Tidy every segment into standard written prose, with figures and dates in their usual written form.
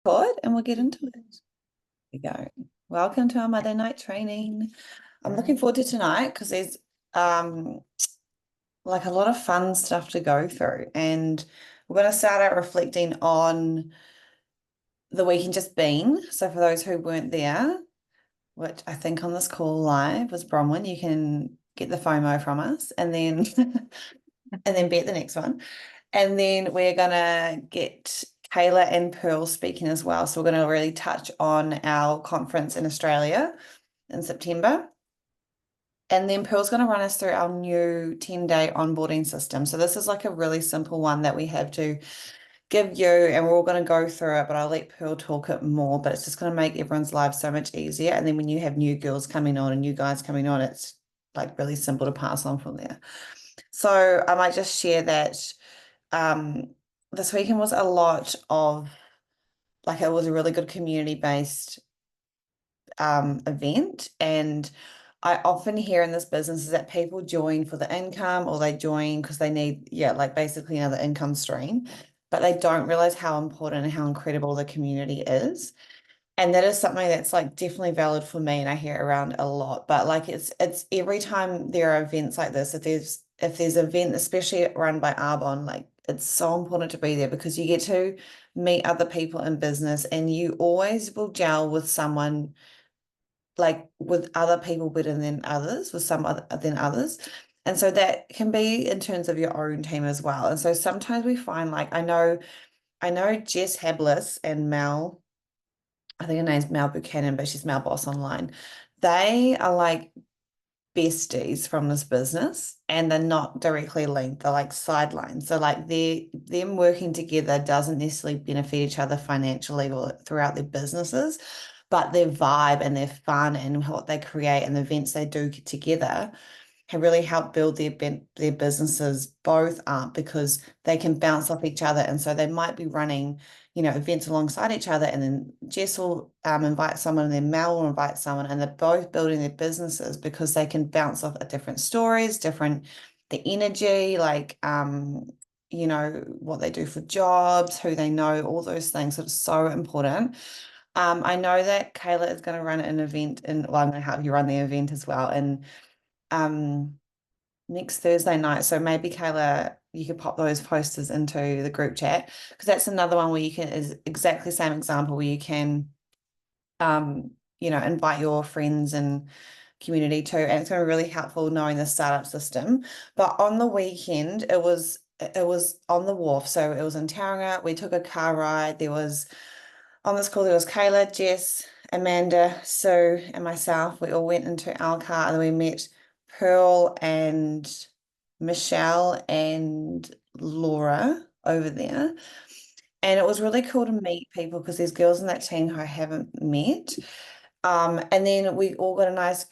Good, and we'll get into it. Here we go. Welcome to our Monday night training. I'm looking forward to tonight because there's um like a lot of fun stuff to go through, and we're going to start out reflecting on the weekend just been. So for those who weren't there, which I think on this call live was Bronwyn, you can get the FOMO from us, and then and then be at the next one. And then we're gonna get Kayla and Pearl speaking as well. So we're going to really touch on our conference in Australia in September. And then Pearl's going to run us through our new 10-day onboarding system. So this is like a really simple one that we have to give you, and we're all going to go through it, but I'll let Pearl talk it more, but it's just going to make everyone's lives so much easier. And then when you have new girls coming on and new guys coming on, it's like really simple to pass on from there. So I might just share that this weekend was a lot of like it was a really good community-based event. And I often hear in this business is that people join for the income, or they join because they need, like basically another income stream, but they don't realize how important and how incredible the community is. And that is something that's like definitely valid for me, and I hear it around a lot. But like it's every time there are events like this, if there's an event, especially run by Arbonne, like it's so important to be there because you get to meet other people in business, and you always will gel with someone, like with other people better than others, with some other than others. And so that can be in terms of your own team as well. And so sometimes we find, like, I know Jess Hablis and Mel, I think her name's Mel Buchanan, but she's Mel Boss Online. They are like besties from this business, and they're not directly linked. They're like sidelines. So like them working together doesn't necessarily benefit each other financially or throughout their businesses, but their vibe and their fun and what they create and the events they do together have really helped build their businesses both up, because they can bounce off each other. And so they might be running, events alongside each other, and then Jess will invite someone, and then Mel will invite someone, and they're both building their businesses because they can bounce off at different stories, the energy, like what they do for jobs, who they know, all those things. So it's so important. I know that Kayla is going to run an event, and well, I'm going to help you run the event as well. And next Thursday night. So maybe Kayla, you could pop those posters into the group chat, because that's another one where you can, is exactly the same example where you can, invite your friends and community too. And it's going to be really helpful knowing the startup system. But on the weekend, it was on the wharf. So it was in Tauranga. We took a car ride. On this call, there was Kayla, Jess, Amanda, Sue, and myself. We all went into our car, and then we met Pearl and Michelle and Laura over there. And it was really cool to meet people, because there's girls in that team who I haven't met. And then we all got a nice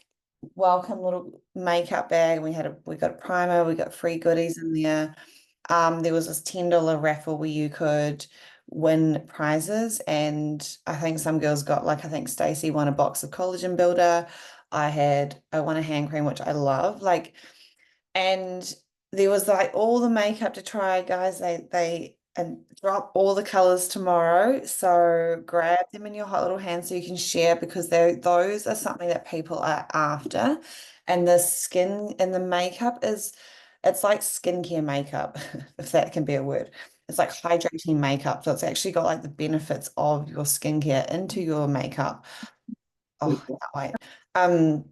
welcome little makeup bag, and we got a primer, we got free goodies in there. There was this $10 raffle where you could win prizes, and I think some girls got, like, I think Stacey won a box of collagen builder. I won a hand cream, which I love. Like, and there was like all the makeup to try, guys. They and drop all the colors tomorrow. So grab them in your hot little hands so you can share, because those are something that people are after. And the skin and the makeup it's like skincare makeup, if that can be a word. It's like hydrating makeup. So it's actually got like the benefits of your skincare into your makeup. Oh, I can't wait.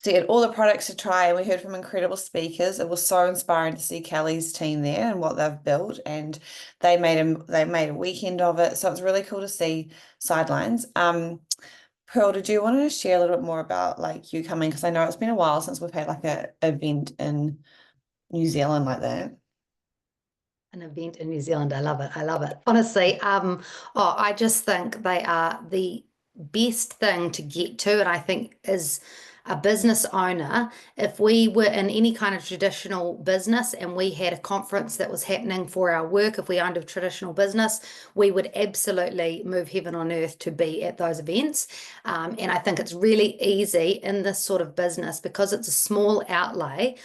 To get all the products to try, and we heard from incredible speakers. It was so inspiring to see Kelly's team there and what they've built, and they made a weekend of it. So it's really cool to see sidelines. Pearl, did you want to share a little bit more about like you coming? Because I know it's been a while since we've had like a event in New Zealand like that. An event in New Zealand. I love it. I love it. Honestly, I just think they are the best thing to get to. And I think as a business owner, if we were in any kind of traditional business and we had a conference that was happening for our work, if we owned a traditional business, we would absolutely move heaven on earth to be at those events. And I think it's really easy in this sort of business, because it's a small outlay.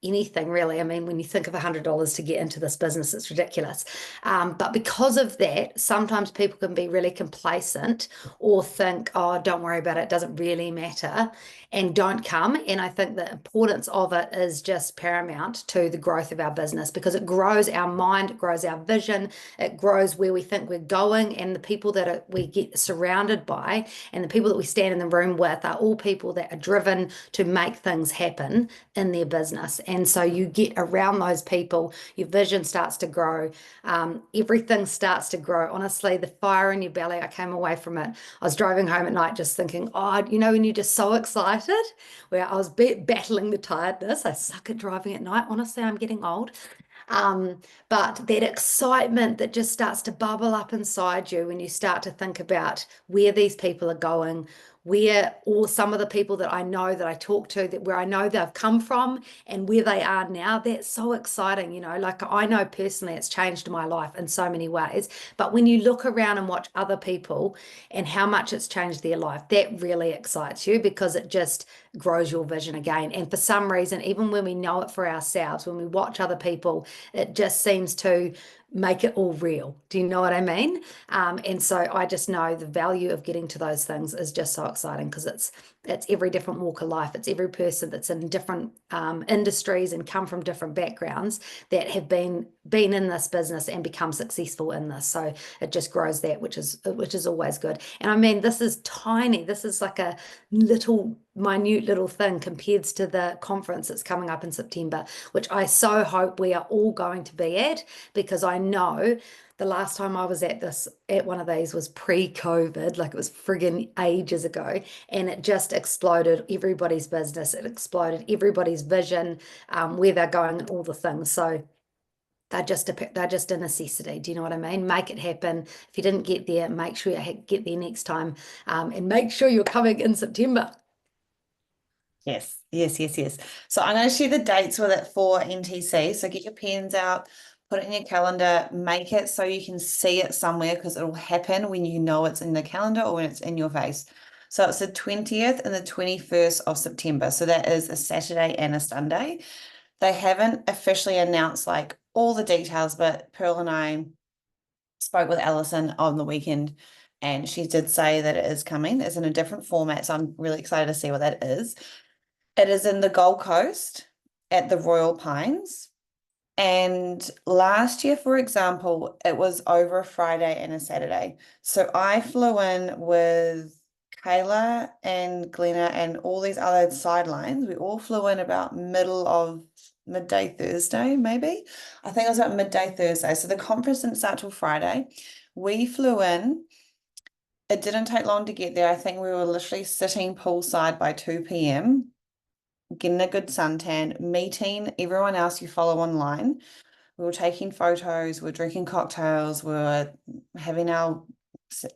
anything really. I mean, when you think of $100 to get into this business, it's ridiculous. But because of that, sometimes people can be really complacent or think, oh, don't worry about it, it doesn't really matter, and don't come. And I think the importance of it is just paramount to the growth of our business because it grows our mind, it grows our vision, it grows where we think we're going, and the people we get surrounded by and the people that we stand in the room with are all people that are driven to make things happen in their business. And so you get around those people, your vision starts to grow, everything starts to grow. Honestly, the fire in your belly, I came away from it. I was driving home at night just thinking, oh, when you're just so excited, where I was battling the tiredness. I suck at driving at night. Honestly, I'm getting old. Um, but that excitement that just starts to bubble up inside you when you start to think about where these people are going, where or some of the people that I know that I talk to that where I know they've come from and where they are now, that's so exciting, like I know personally it's changed my life in so many ways. But when you look around and watch other people and how much it's changed their life, that really excites you because it just grows your vision again. And for some reason, even when we know it for ourselves, when we watch other people, it just seems to make it all real. Do you know what I mean? And so I just know the value of getting to those things is just so exciting because it's every different walk of life. It's every person that's in different industries and come from different backgrounds that have been in this business and become successful in this. So it just grows that, which is always good. And I mean, this is tiny. This is like a minute little thing compared to the conference that's coming up in September, which I so hope we are all going to be at because I know the last time I was at one of these was pre-COVID, like it was friggin' ages ago, and it just exploded everybody's business. It exploded everybody's vision, where they're going and all the things. So they're just a necessity. Do you know what I mean? Make it happen. If you didn't get there, make sure you get there next time, and make sure you're coming in September. Yes, yes, yes, yes. So I'm going to share the dates with it for NTC. So get your pens out, put it in your calendar, make it so you can see it somewhere because it'll happen when you know it's in the calendar or when it's in your face. So it's the 20th and the 21st of September. So that is a Saturday and a Sunday. They haven't officially announced like all the details, but Pearl and I spoke with Alison on the weekend and she did say that it is coming. It's in a different format. So I'm really excited to see what that is. It is in the Gold Coast at the Royal Pines. And last year, for example, it was over a Friday and a Saturday. So I flew in with Kayla and Glenna and all these other sidelines. We all flew in about midday Thursday, maybe. I think it was about midday Thursday. So the conference didn't start till Friday. We flew in. It didn't take long to get there. I think we were literally sitting poolside by 2 p.m. getting a good suntan, meeting everyone else you follow online. We were taking photos, we were drinking cocktails, we were having our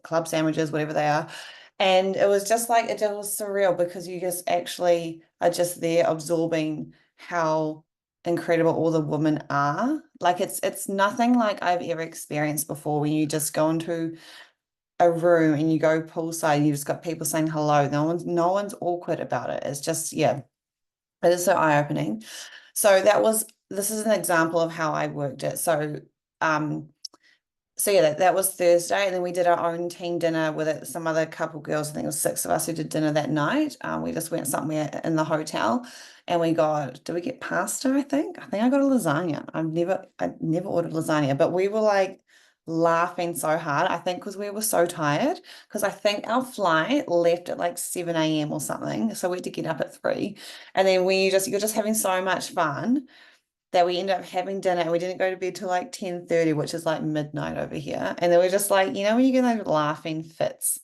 club sandwiches, whatever they are. And it was just like, it was surreal because you just actually are just there absorbing how incredible all the women are. Like it's nothing like I've ever experienced before when you just go into a room and you go poolside and you've just got people saying hello. No one's awkward about it. It's just, yeah, it is so eye-opening. So this is an example of how I worked it. So yeah, that was Thursday, and then we did our own team dinner with some other couple girls. I think it was 6 of us who did dinner that night. We just went somewhere in the hotel, and did we get pasta? I think I got a lasagna. I never ordered lasagna, but we were like laughing so hard. I think because we were so tired, because I think our flight left at like 7 a.m. or something, so we had to get up at 3, and then you're just having so much fun that we ended up having dinner and we didn't go to bed till like 10:30, which is like midnight over here. And then we're just like, when you get those laughing fits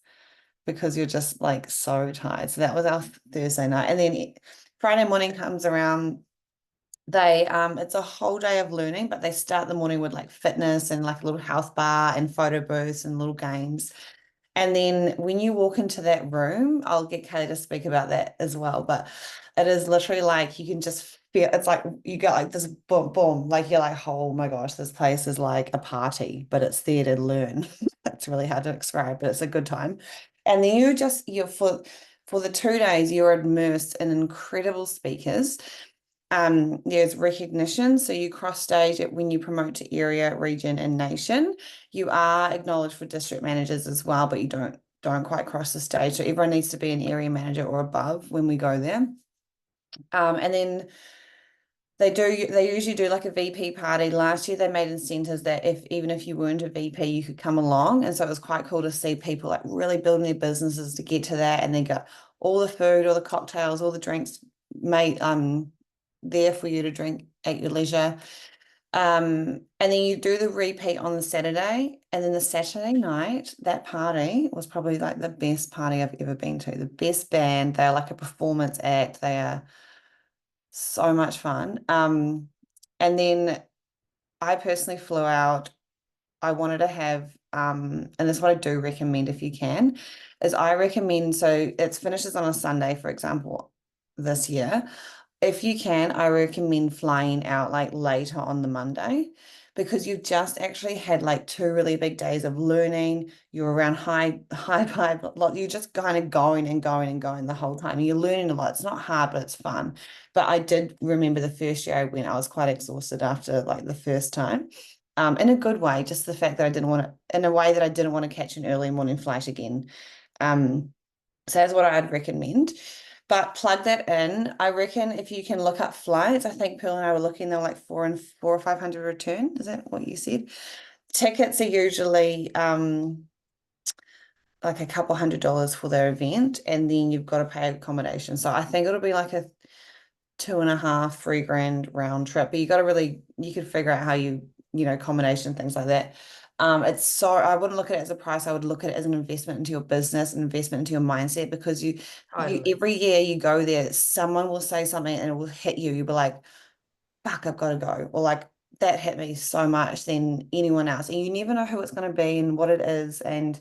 because you're just like so tired. So that was our Thursday night. And then Friday morning comes around. It's a whole day of learning, but they start the morning with like fitness and like a little health bar and photo booths and little games. And then when you walk into that room, I'll get Kaylee to speak about that as well. But it is literally like you can just feel it's like you get like this boom, boom, like you're like, oh my gosh, this place is like a party, but it's there to learn. It's really hard to describe, but it's a good time. And then you're for the 2 days, you're immersed in incredible speakers. There's recognition. So you cross stage it when you promote to area, region, and nation. You are acknowledged for district managers as well, but you don't quite cross the stage. So everyone needs to be an area manager or above when we go there. And then they usually do like a VP party. Last year they made incentives that if even if you weren't a VP, you could come along. And so it was quite cool to see people like really building their businesses to get to that. And they got all the food, all the cocktails, all the drinks made there for you to drink at your leisure. And then you do the repeat on the Saturday, and then the Saturday night, that party was probably like the best party I've ever been to. The best band, they're like a performance act. They are so much fun. And then I personally flew out. I wanted to have, and this is what I do recommend if you can, is I recommend, so it finishes on a Sunday, for example, this year. If you can, I recommend flying out like later on the Monday because you've just actually had like 2 really big days of learning. You're around high vibe, you're just kind of going and going and going the whole time. You're learning a lot. It's not hard, but it's fun. But I did remember the first year I went, I was quite exhausted after like the first time. In a good way, just the fact that I didn't want to, in a way that I didn't want to catch an early morning flight again. Um, so that's what I'd recommend. But plug that in. I reckon if you can look up flights, I think Pearl and I were looking, they're like 400 or 500 return. Is that what you said? Tickets are usually like a couple $100 for their event, and then you've got to pay accommodation. So I think it'll be like a 2.5, 3 grand round trip. But you got to really, you could figure out how accommodation, things like that. It's so I wouldn't look at it as a price. I would look at it as an investment into your business, an investment into your mindset, because you Totally. every year you go there, someone will say something and it will hit you. You'll be like, fuck, I've got to go. Or like that hit me so much than anyone else. And you never know who it's going to be and what it is. And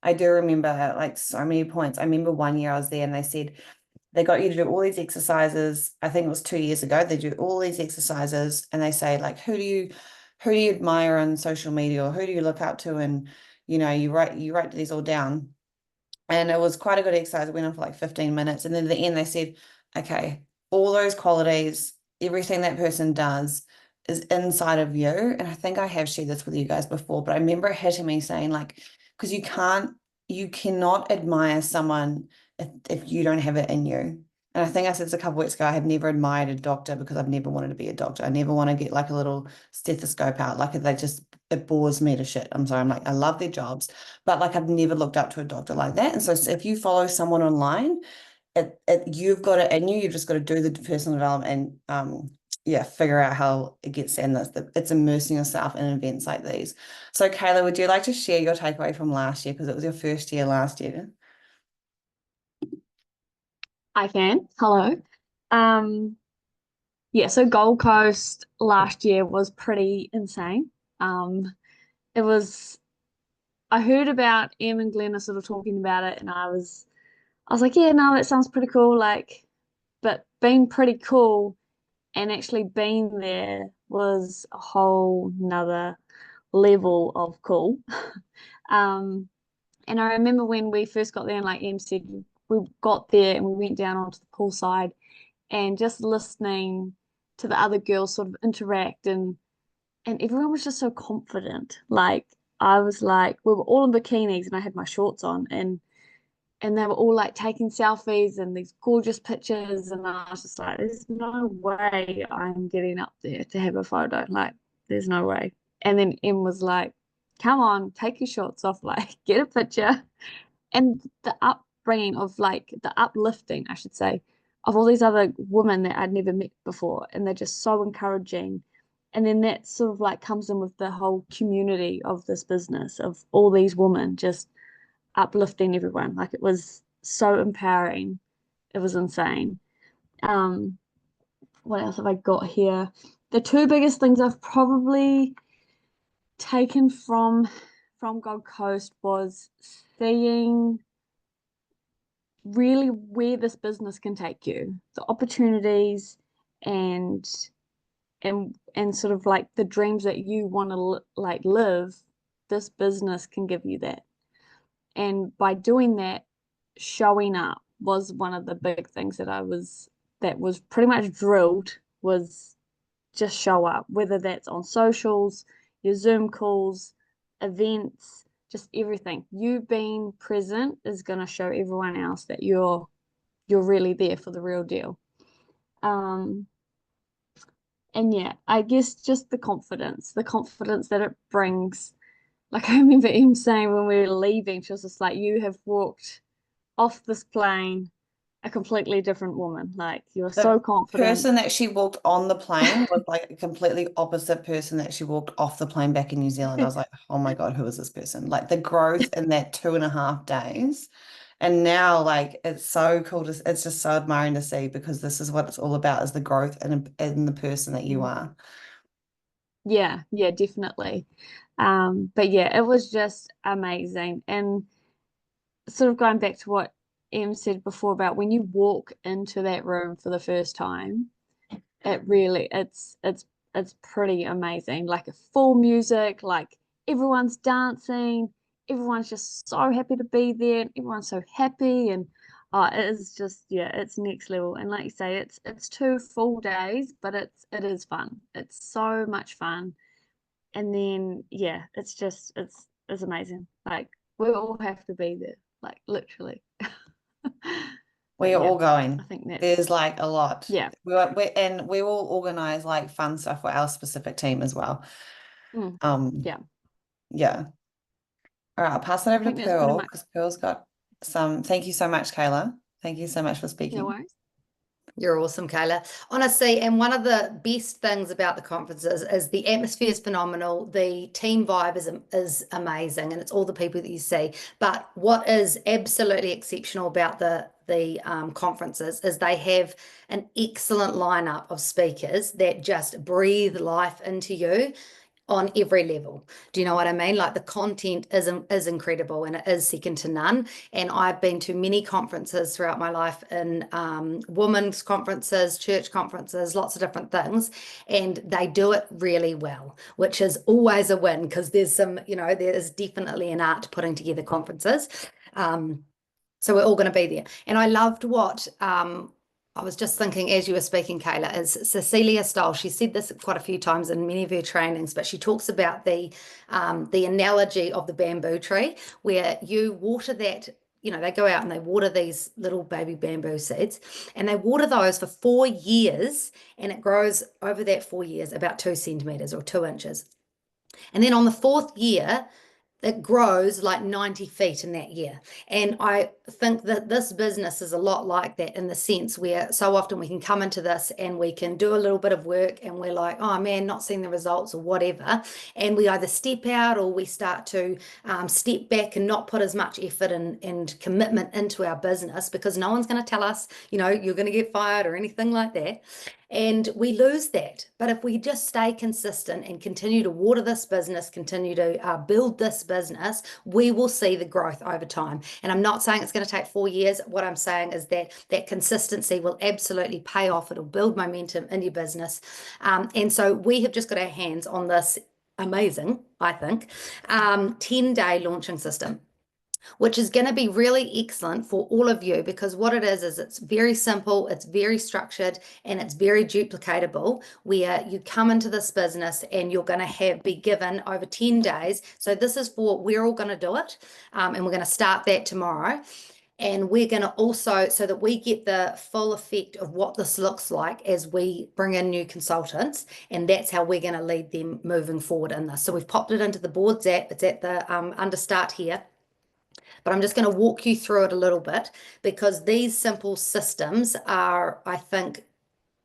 I do remember like so many points. I remember one year I was there and they said, they got you to do all these exercises. I think it was 2 years ago. They do all these exercises and they say like, who do you admire on social media or who do you look up to? And you write these all down. And it was quite a good exercise. It went on for like 15 minutes. And then at the end they said, okay, all those qualities, everything that person does is inside of you. And I think I have shared this with you guys before, but I remember it hitting me saying like, because you cannot admire someone if you don't have it in you. And I think I said this a couple of weeks ago, I have never admired a doctor because I've never wanted to be a doctor. I never want to get like a little stethoscope out. Like it bores me to shit. I'm sorry. I'm like, I love their jobs, but like I've never looked up to a doctor like that. And so if you follow someone online, you've got it in you. You've just got to do the personal development and yeah, figure out how it gets in this. It's immersing yourself in events like these. So Kayla, would you like to share your takeaway from last year? Because it was your first year last year. I can. Hello. Um, yeah, so Gold Coast last year was pretty insane. Um, it was I heard about Em and Glenn are sort of talking about it, and I was like, yeah, no, that sounds pretty cool. Like, but being pretty cool and actually being there was a whole nother level of cool. Um, and I remember when we first got there, and like Em said, we got there and we went down onto the poolside and just listening to the other girls sort of interact and everyone was just so confident. Like I was like, we were all in bikinis and I had my shorts on and they were all like taking selfies and these gorgeous pictures and I was just like, there's no way I'm getting up there to have a photo. Like, there's no way. And then Em was like, come on, take your shorts off, like get a picture. And the upbringing of like the uplifting, I should say, of all these other women that I'd never met before, and they're just so encouraging. And then that sort of like comes in with the whole community of this business of all these women just uplifting everyone. Like it was so empowering. It was insane. Um, what else have I got here? The two biggest things I've probably taken from Gold Coast was seeing really where this business can take you, the opportunities and and sort of like the dreams that you want to like live, this business can give you that. And by doing that, showing up was one of the big things that was pretty much drilled was just show up, whether that's on socials, your Zoom calls, events, just everything. You being present is going to show everyone else that you're really there for the real deal. Um, and yeah, I guess just the confidence that it brings. Like I remember Em saying when we were leaving, she was just like, you have walked off this plane a completely different woman. Like you're The so confident. person that she walked on the plane was like a completely opposite person that she walked off the plane back in New Zealand. I was like, oh my God, who is this person? Like the growth in that 2.5 days. And now, like, it's so cool to, it's just so admiring to see because this is what it's all about is the growth in the person that you are. Yeah, yeah, definitely. But yeah, it was just amazing. And sort of going back to what Em said before about when you walk into that room for the first time, it's pretty amazing. Like a full music, like everyone's dancing, everyone's just so happy to be there, and everyone's so happy and it is just yeah, it's next level. And like you say, it's 2 full days, but it is fun. It's so much fun. And then yeah, it's amazing. Like we all have to be there, like literally. We But are yeah, all going. I think There's that's like a lot. yeah. And we will organize like fun stuff for our specific team as well. Mm, Um, yeah. yeah. All right, I'll pass it I over to think that's pretty Pearl much because Pearl's got some. Thank you so much, Kayla. Thank you so much for no speaking. worries. You're awesome, Kayla. Honestly, and one of the best things about the conferences is the atmosphere is phenomenal. The team vibe is amazing, and it's all the people that you see. But what is absolutely exceptional about the conferences is they have an excellent lineup of speakers that just breathe life into you on every level. Do you know what I mean? Like the content is incredible and it is second to none. And I've been to many conferences throughout my life in women's conferences, church conferences, lots of different things, and they do it really well, which is always a win because there's some, there is definitely an art to putting together conferences. So we're all going to be there. And I loved what I was just thinking as you were speaking, Kayla, is Cecilia Stoll. She said this quite a few times in many of her trainings, but she talks about the analogy of the bamboo tree, where you water that. They go out and they water these little baby bamboo seeds, and they water those for 4 years, and it grows over that 4 years about 2 centimeters or 2 inches. And then on the fourth year, it grows like 90 feet in that year. And I think that this business is a lot like that in the sense where so often we can come into this and we can do a little bit of work and we're like, oh man, not seeing the results or whatever. And we either step out or we start to step back and not put as much effort and commitment into our business because no one's going to tell us, you're going to get fired or anything like that. And we lose that. But if we just stay consistent and continue to water this business, continue to build this business, we will see the growth over time. And I'm not saying it's going to take 4 years. What I'm saying is that that consistency will absolutely pay off. It'll build momentum in your business. And so we have just got our hands on this amazing, I think, 10-day launching system, which is going to be really excellent for all of you because what it is it's very simple, it's very structured, and it's very duplicatable where you come into this business and you're going to be given over 10 days. So this is for, we're all going to do it, and we're going to start that tomorrow. And we're going to also, so that we get the full effect of what this looks like as we bring in new consultants, and that's how we're going to lead them moving forward in this. So we've popped it into the boards app. It's at the under start here. But I'm just going to walk you through it a little bit because these simple systems are, I think,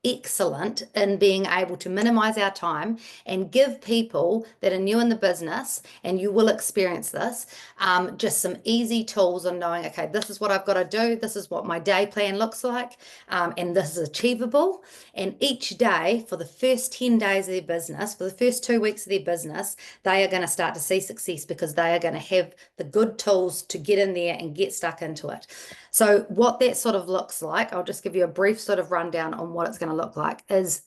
excellent in being able to minimize our time and give people that are new in the business, and you will experience this, just some easy tools on knowing, okay, this is what I've got to do, this is what my day plan looks like, and this is achievable. And each day for the first 10 days of their business, for the first 2 weeks of their business, they are going to start to see success because they are going to have the good tools to get in there and get stuck into it. So what that sort of looks like, I'll just give you a brief sort of rundown on what it's going to look like is,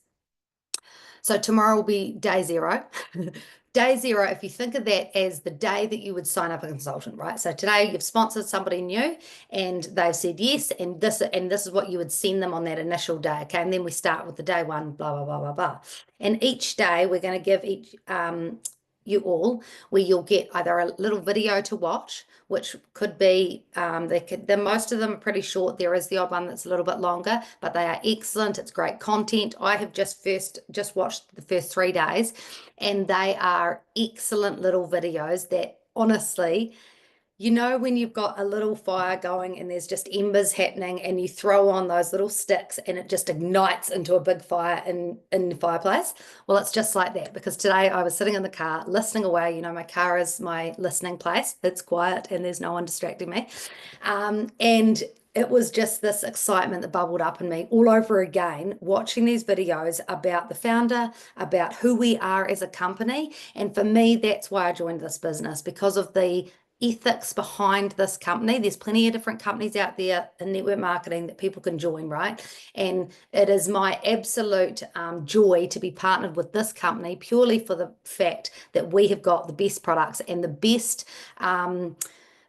so tomorrow will be day 0. day zero, if you think of that as the day that you would sign up a consultant, right? So today you've sponsored somebody new and they've said yes, and this is what you would send them on that initial day. Okay. And then we start with the day one, blah, blah, blah, blah, blah. And each day we're going to give each you all, where you'll get either a little video to watch, which could be most of them are pretty short. There is the odd one that's a little bit longer, but they are excellent. It's great content. I have just watched the first 3 days, and they are excellent little videos that honestly, you know, when you've got a little fire going and there's just embers happening, and you throw on those little sticks and it just ignites into a big fire in the fireplace. Well, it's just like that, because today I was sitting in the car listening away. You know, my car is my listening place. It's quiet and there's no one distracting me. And it was just this excitement that bubbled up in me all over again, watching these videos about the founder, about who we are as a company. And for me, that's why I joined this business, because of the ethics behind this company. There's plenty of different companies out there in network marketing that people can join, right? And it is my absolute joy to be partnered with this company, purely for the fact that we have got the best products and the best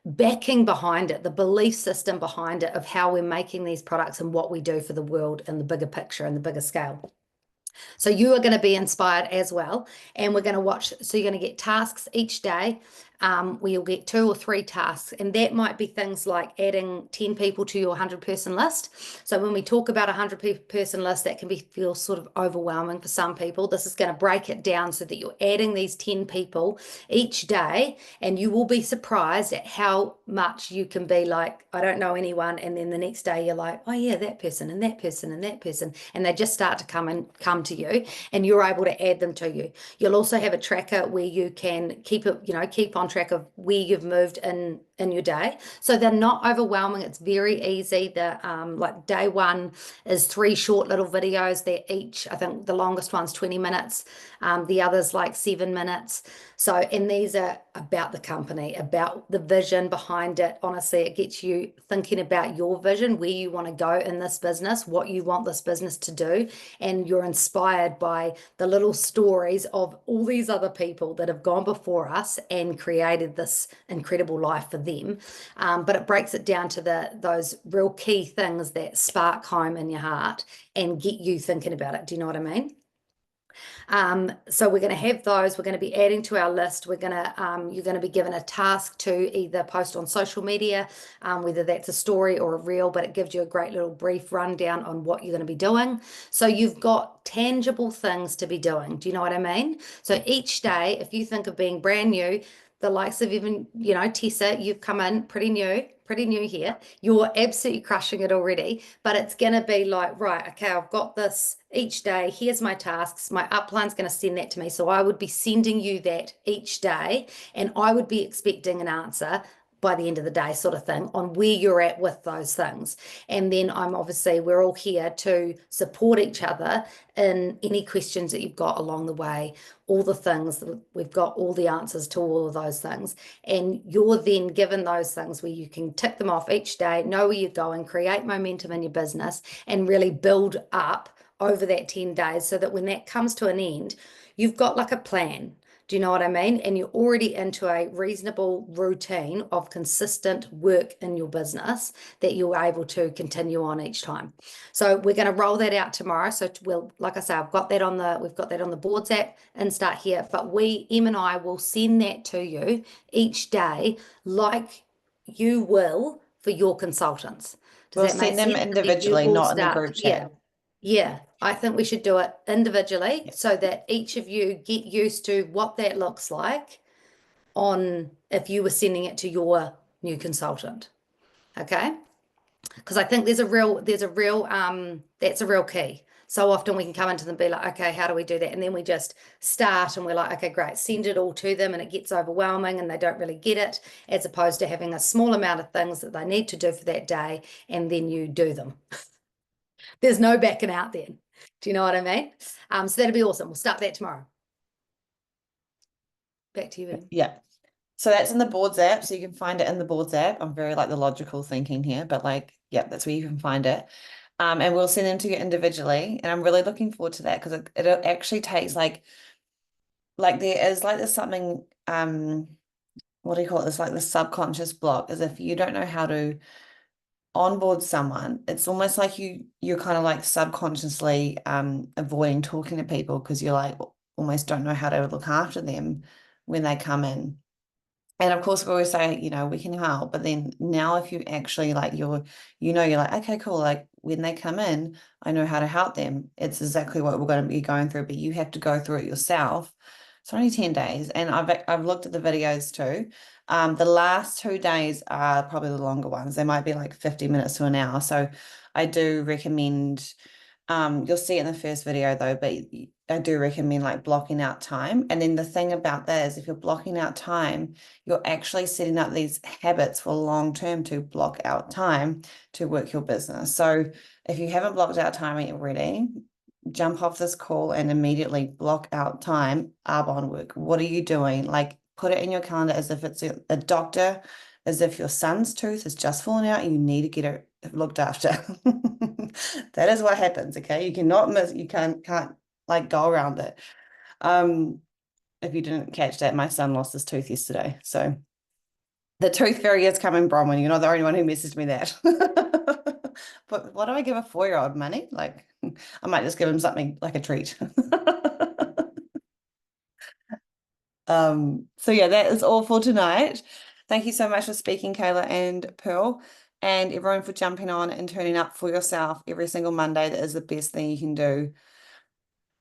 backing behind it, the belief system behind it of how we're making these products and what we do for the world in the bigger picture and the bigger scale. So you are going to be inspired as well. And we're going to watch. So you're going to get tasks each day, where you'll get 2 or 3 tasks. And that might be things like adding 10 people to your 100-person list. So when we talk about a 100-person list, that can feel sort of overwhelming for some people. This is going to break it down so that you're adding these 10 people each day. And you will be surprised at how much you can be like, I don't know anyone. And then the next day you're like, oh yeah, that person and that person and that person. And they just start to come to you, and you're able to add them to you. You'll also have a tracker where you can keep on track of where you've moved in your day, so they're not overwhelming. It's very easy. The like day one is 3 short little videos. They're each, I think the longest one's 20 minutes, the others like 7 minutes. So, and these are about the company, about the vision behind it. Honestly, it gets you thinking about your vision, where you want to go in this business, what you want this business to do, and you're inspired by the little stories of all these other people that have gone before us and created this incredible life for them. But it breaks it down to those real key things that spark home in your heart and get you thinking about it. Do you know what I mean? So we're going to have those. We're going to be adding to our list. You're going to be given a task to either post on social media, whether that's a story or a reel, but it gives you a great little brief rundown on what you're going to be doing. So you've got tangible things to be doing. Do you know what I mean? So each day, if you think of being brand new, the likes of even, Tessa, you've come in pretty new here. You're absolutely crushing it already, but it's going to be like, right, okay, I've got this each day. Here's my tasks. My upline's going to send that to me. So I would be sending you that each day, and I would be expecting an answer by the end of the day, sort of thing, on where you're at with those things. And then we're all here to support each other in any questions that you've got along the way, all the things. We've got all the answers to all of those things. And you're then given those things where you can tick them off each day, know where you're going, create momentum in your business, and really build up over that 10 days, so that when that comes to an end, you've got like a plan. Do you know what I mean? And you're already into a reasonable routine of consistent work in your business that you're able to continue on each time. So we're going to roll that out tomorrow. So like I say, we've got that on the boards app and start here, but Em and I will send that to you each day, like you will for your consultants. Does We'll that make send them sense? And then you individually, all not in the start, group yeah. chat. Yeah, I think we should do it individually, Yeah. so that each of you get used to what that looks like on if you were sending it to your new consultant. Okay? Because I think that's a real key. So often we can come into them and be like, okay, how do we do that? And then we just start and we're like, okay, great, send it all to them, and it gets overwhelming and they don't really get it, as opposed to having a small amount of things that they need to do for that day, and then you do them. There's no backing out then. Do you know what I mean? So that'd be awesome. We'll start that tomorrow. Back to you, Em. Yeah. So that's in the boards app. So you can find it in the boards app. I'm very like the logical thinking here, but like, yeah, that's where you can find it. And we'll send them to you individually. And I'm really looking forward to that, because it actually takes like like there is like there's something, what do you call it? It's like the subconscious block, is if you don't know how to onboard someone, it's almost like you're kind of like subconsciously avoiding talking to people because you're like almost don't know how to look after them when they come in. And of course, we always say, we can help. But then now, if you actually like you're like, okay, cool. Like when they come in, I know how to help them. It's exactly what we're going to be going through, but you have to go through it yourself. It's only 10 days. And I've looked at the videos too. The last 2 days are probably the longer ones. They might be like 50 minutes to an hour. So I do recommend, you'll see it in the first video though, but I do recommend like blocking out time. And then the thing about that is if you're blocking out time, you're actually setting up these habits for long term to block out time to work your business. So if you haven't blocked out time already, jump off this call and immediately block out time on work. What are you doing? Like put it in your calendar as if it's a doctor, as if your son's tooth is just falling out and you need to get it looked after. That is what happens, okay? You cannot miss, you can't like go around it. If you didn't catch that, my son lost his tooth yesterday. So the tooth fairy is coming, Bronwyn. You're not the only one who messaged me that. But what do I give a 4-year-old? Money? Like, I might just give him something like a treat. So yeah, that is all for tonight. Thank you so much for speaking, Kayla and Pearl, and everyone for jumping on and turning up for yourself every single Monday. That is the best thing you can do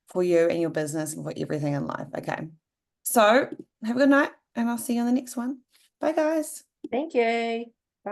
for you and your business and for everything in life. Okay. So have a good night and I'll see you on the next one. Bye, guys. Thank you.